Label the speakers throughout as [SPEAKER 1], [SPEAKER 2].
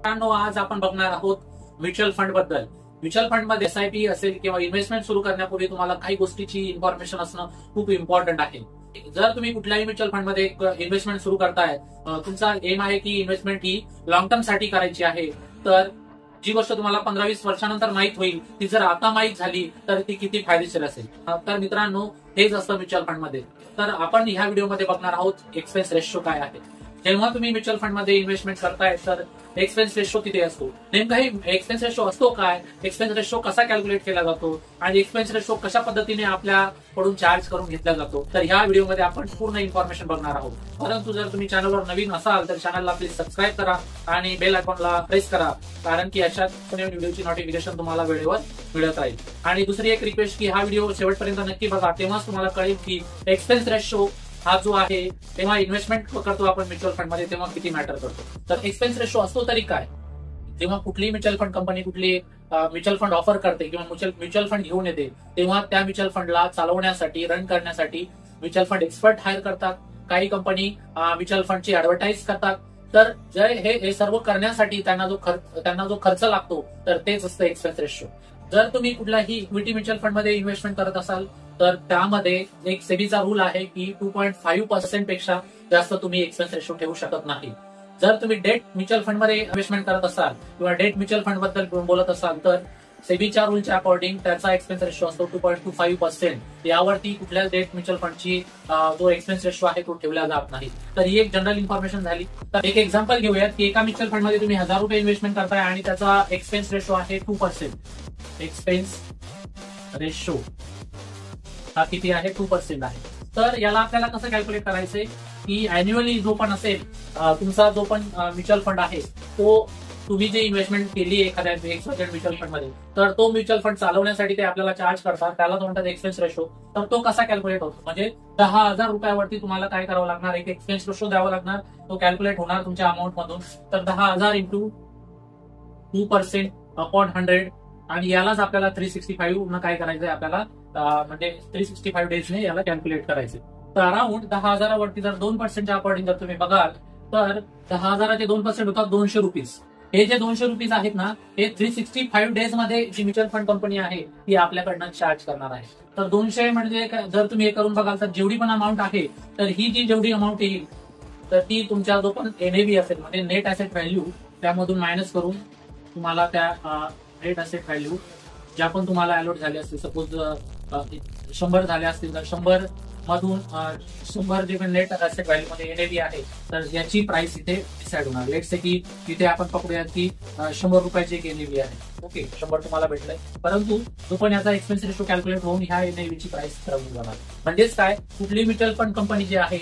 [SPEAKER 1] मित्रांनो, आज आपण बघणार आहोत म्युच्युअल फंड बद्दल. म्युच्युअल फंड मध्ये एसआयपी असेल किंवा इन्व्हेस्टमेंट सुरू करण्यापूर्वी तुम्हाला काही गोष्टीची इन्फॉर्मेशन असणं खूप इम्पॉर्टंट आहे. जर तुम्ही कुठल्याही म्युच्युअल फंड मध्ये इन्व्हेस्टमेंट सुरू करताय, तुमचा एम आहे की इन्व्हेस्टमेंट ही लॉंग टर्म साठी करायची आहे, तर जी गोष्ट तुम्हाला 15-20 वर्षानंतर माहित होईल ती जर आता माहित झाली तर ती किती फायदेशीर असेल. तर मित्रांनो, हेच असतं म्युच्युअल फंड मध्ये. तर आपण ह्या व्हिडिओमध्ये बघणार आहोत एक्सपेन्स रेशो काय आहे. जेव्हा तुम्ही म्युच्युअल फंड मध्ये इन्व्हेस्टमेंट करताय तर एक्सपेन्स रेशो किती असतो, नेमका हे एक्सपेन्स रेशो असतो काय, एक्सपेन्स रेशो कसा कॅल्क्युलेट केला जातो आणि एक्सपेन्स रेशो कशा पद्धतीने आपल्याकडून चार्ज करून घेतला जातो, तर ह्या व्हिडिओमध्ये आपण पूर्ण इन्फॉर्मेशन बघणार आहोत. परंतु जर तुम्ही चॅनलवर नवीन असाल तर चॅनलला प्लीज सबस्क्राईब करा आणि बेल आयकॉनला प्रेस करा, कारण की अशा व्हिडिओची नोटिफिकेशन तुम्हाला वेळेवर मिळत राहील. आणि दुसरी एक रिक्वेस्ट की हा व्हिडिओ शेवटपर्यंत नक्की बघा, तेव्हाच तुम्हाला कळेल की एक्सपेन्स रेशो हा जो आहे तेव्हा इन्व्हेस्टमेंट करतो आपण म्युच्युअल फंड मध्ये तेव्हा किती मॅटर करतो. तर एक्सपेन्स रेशो असतो तरी काय, जेव्हा कुठलीही म्युच्युअल फंड कंपनी कुठली म्युच्युअल फंड ऑफर करते किंवा म्युच्युअल फंड घेऊन येते, तेव्हा त्या म्युच्युअल फंडला चालवण्यासाठी, रन करण्यासाठी म्युच्युअल फंड एक्सपर्ट हायर करतात. काही कंपनी म्युच्युअल फंडची ऍडव्हर्टाईज करतात. तर जर हे सर्व करण्यासाठी त्यांना जो खर्च लागतो तर तेच असतं एक्सपेन्स रेशो. जर तुम्ही कुठल्याही इक्विटी म्युच्युअल फंड मध्ये इन्व्हेस्टमेंट करत असाल तर त्यामध्ये एक सेबीचा रूल आहे की 2.5% पेक्षा जास्त तुम्ही एक्सपेन्स रेशो ठेवू शकत नाही. जर तुम्ही डेट म्युच्युअल फंड मध्ये इन्व्हेस्टमेंट करत असाल किंवा डेट म्युच्युअल फंड बद्दल बोलत असाल तर सेबीच्या रूलच्या अकॉर्डिंग त्याचा एक्सपेन्स रेशो असतो 2.25%. यावरती कुठल्या डेट म्युच्युअल फंडची जो एक्सपेन्स रेशो आहे तो ठेवला जात नाही. तर ही एक जनरल इन्फॉर्मेशन झाली. तर एक एक्झाम्पल घेऊयात की एका म्युच्युअल फंड मध्ये तुम्ही 1000 रुपये इन्व्हेस्टमेंट करताय आणि त्याचा एक्सपेन्स रेशो आहे 2%. एक्सपेन्स रेशो हा किती आहे, 2% आहे. तर याला आपल्याला कसं कॅल्क्युलेट करायचंय की अॅन्युअली जो पण असेल तुमचा जो पण म्युच्युअल फंड आहे, तो तुम्ही जे इन्व्हेस्टमेंट केली एखाद्या म्युच्युअल फंड मध्ये, तर तो म्युच्युअल फंड चालवण्यासाठी ते आपल्याला चार्ज करतात, त्याला म्हणतात एक्सपेन्स रेशो. तर तो कसा कॅल्क्युलेट होतो, म्हणजे 10,000 रुपयावरती तुम्हाला काय करावं लागणार, एक एक्सपेन्स रेशो द्यावा लागणार, तो कॅल्क्युलेट होणार तुमच्या अमाऊंट मधून. तर 10,000 इंटू 2% अपॉन 100, आणि यालाच आपल्याला 365 न काय करायचंय आपल्याला, म्हणजे 365 डेजने याला कॅल्क्युलेट करायचे. तर अराउंड 10,000 वरती जर 2%च्या अकॉर्डिंग जर तुम्ही बघाल तर 10,000चे 2% होतात 200 रुपीज. हे जे 200 रुपीज आहेत ना, हे 365 डेज मध्ये जी म्युच्युअल फंड कंपनी आहे ती आपल्याकडनं चार्ज करणार आहे. तर 200 म्हणजे जर तुम्ही हे करून बघाल तर जेवढी पण अमाऊंट आहे, तर ही जी जेवढी अमाऊंट येईल तर ती तुमच्या जो पण एनएव्ही असेल, म्हणजे नेट ऍसेट व्हॅल्यू, त्यामधून मायनस करून तुम्हाला त्या नेट ऍसेट व्हॅल्यू ज्या पण तुम्हाला अलॉट झाले असतील, सपोज 100 झाले असतील तर 100 मधून 100 जे नेट ऍसेट व्हॅल्यू मध्ये एनएव्ही आहे, तर याची प्राइस इथे डिसाइड होणार. लेट्स से की इथे आपण पकडूयात की 100 रुपयाची एक एनएव्ही आहे. ओके, 100 तुम्हाला भेटलंय, परंतु जो पण याचा एक्सपेन्स रेशो कॅल्क्युलेट होऊन ह्या एनएव्हीची प्राइस ठरवून जाणार. म्हणजेच काय, कुठली म्युच्युअल फंड कंपनी जी आहे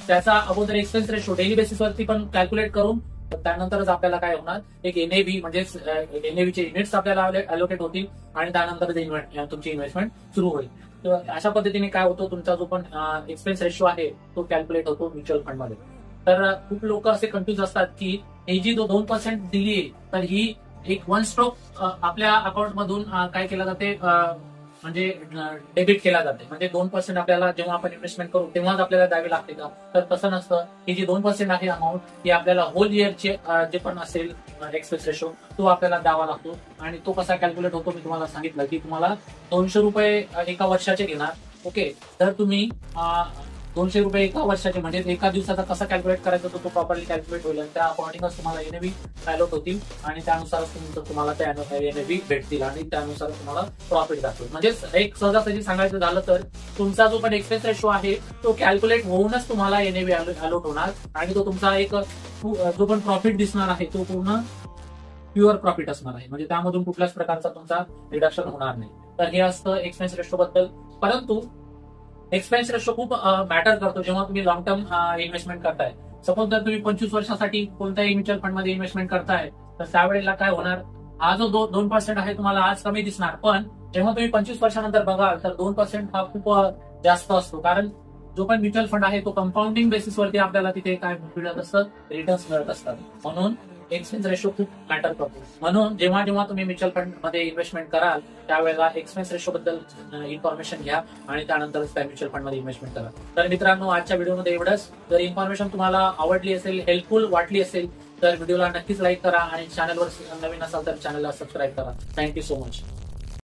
[SPEAKER 1] त्याचा अगोदर एक्सपेन्स रेशो डेली बेसिसवरती पण कॅल्क्युलेट करून त्यानंतरच आपल्याला काय होणार, एक एनएव्ही म्हणजे एनएव्हीचे युनिट्स आपल्याला अलोकेट होतील आणि त्यानंतर तुमची इन्व्हेस्टमेंट सुरू होईल. तर अशा पद्धतीने काय होतं, तुमचा जो पण एक्सपेन्स रेशो आहे तो कॅल्क्युलेट होतो म्युच्युअल फंड मध्ये. तर खूप लोक असे कन्फ्युज असतात की ही जी 2% दिली आहे तर ही एक वन स्ट्रोक आपल्या अकाउंट मधून काय केलं जाते, म्हणजे डेबिट केला जाते. म्हणजे 2% आपल्याला जेव्हा आपण इन्व्हेस्टमेंट करू तेव्हाच आपल्याला द्यावी लागते का, तर तसं नसतं. ही जी 2% आहे अमाऊंट, ही आपल्याला होल इयरचे जे पण असेल एक्सपेन्स रेशो तो आपल्याला द्यावा लागतो. आणि तो कसा कॅल्क्युलेट होतो मी तुम्हाला सांगितलं की तुम्हाला 200 रुपये एका वर्षाचे घेणार. ओके, तर तुम्ही 200 रुपये एका वर्षाचे म्हणजे एका दिवसाचा कसा कॅल्क्युलेट करायचा तो प्रॉपरली कॅल्क्युलेट होईल, त्या अकॉर्डिंगच तुम्हाला एनएव्ही अलॉट होतील आणि त्यानुसारच तुम्हाला त्या एनएव्ही भेटतील आणि त्यानुसार तुम्हाला प्रॉफिट दाखवेल. म्हणजे एक सहजासहजी सांगायचं झालं तर तुमचा जो पण एक्सपेन्स रेशो आहे तो कॅल्क्युलेट होऊनच तुम्हाला एनएव्ही अलॉट होणार आणि तो तुमचा एक जो पण प्रॉफिट दिसणार आहे तो पूर्ण प्युअर प्रॉफिट असणार आहे. म्हणजे त्यामधून कुठल्याच प्रकारचा तुमचा रिडक्शन होणार नाही. तर हे असतं एक्सपेन्स रेशो बद्दल. परंतु एक्सपेन्स रेशो खूप मॅटर करतो जेव्हा तुम्ही लॉंग टर्म इन्व्हेस्टमेंट करताय. सपोज जर तुम्ही 25 वर्षासाठी कोणत्याही म्युच्युअल फंड मध्ये इन्व्हेस्टमेंट करताय तर त्यावेळेला काय होणार, हा जो 2% आहे तुम्हाला आज कमी दिसणार, पण जेव्हा तुम्ही 25 वर्षानंतर बघाल तर 2% हा खूप जास्त असतो. कारण जो पण म्युच्युअल फंड आहे तो कंपाऊंडिंग बेसिसवरती आपल्याला तिथे काय मिळत असतं, रिटर्न्स मिळत असतात. म्हणून एक्सपेन्स रेशो खूप मॅटर करतो. म्हणून जेव्हा जेव्हा तुम्ही म्युच्युअल फंड मध्ये इन्व्हेस्टमेंट कराल त्यावेळेला एक्सपेन्स रेशो बद्दल इन्फॉर्मेशन घ्या आणि त्यानंतरच त्या म्युच्युअल फंड मध्ये इन्व्हेस्टमेंट करा. तर मित्रांनो, आजच्या व्हिडिओमध्ये एवढंच. जर इन्फॉर्मेशन तुम्हाला आवडली असेल, हेल्पफुल वाटली असेल तर व्हिडिओला नक्कीच लाईक करा आणि चॅनलवर नवीन असाल तर चॅनलला सबस्क्राईब करा. Thank you so much.